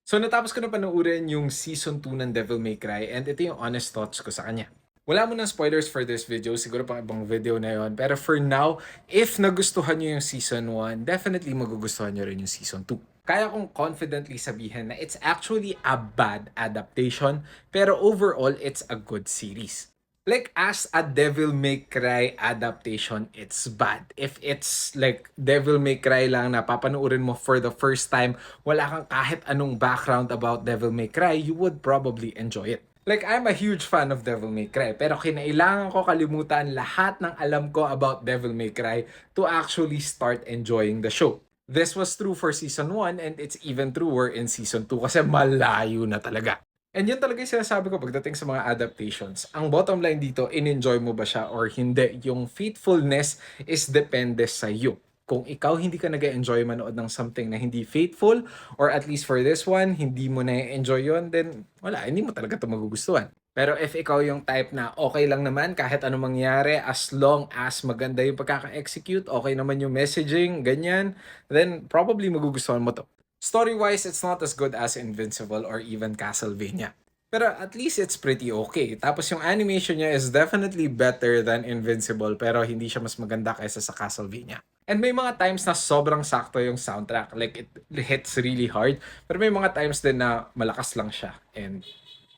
So natapos ko na panoorin yung season 2 ng Devil May Cry and ito yung honest thoughts ko sa kanya. Wala mo ng spoilers for this video, siguro pang ibang video na yon. Pero for now, if nagustuhan nyo yung season 1, definitely magugustuhan nyo rin yung season 2. Kaya kong confidently sabihin na it's actually a bad adaptation, pero overall, it's a good series. Like, as a Devil May Cry adaptation, it's bad. If it's like Devil May Cry lang na papanoorin mo for the first time, wala kang kahit anong background about Devil May Cry, you would probably enjoy it. Like, I'm a huge fan of Devil May Cry, pero kinailangan ko kalimutan lahat ng alam ko about Devil May Cry to actually start enjoying the show. This was true for season 1 and it's even truer in season 2 kasi malayo na talaga. And yun talaga yung sinasabi ko pagdating sa mga adaptations. Ang bottom line dito, in-enjoy mo ba siya or hindi? Yung faithfulness is depende sa iyo. Kung ikaw hindi ka nag-enjoy manood ng something na hindi faithful, or at least for this one, hindi mo na-enjoy yun, then wala, hindi mo talaga ito magugustuhan. Pero if ikaw yung type na okay lang naman kahit anong mangyari as long as maganda yung pagkaka-execute, okay naman yung messaging, ganyan, then probably magugustuhan mo to. Story-wise, it's not as good as Invincible or even Castlevania. Pero at least it's pretty okay. Tapos yung animation niya is definitely better than Invincible pero hindi siya mas maganda kaysa sa Castlevania. And may mga times na sobrang sakto yung soundtrack. Like, it hits really hard. Pero may mga times din na malakas lang siya. And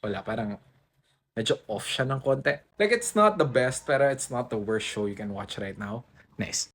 wala, parang medyo off siya ng konti. Like, it's not the best pero it's not the worst show you can watch right now. Nice.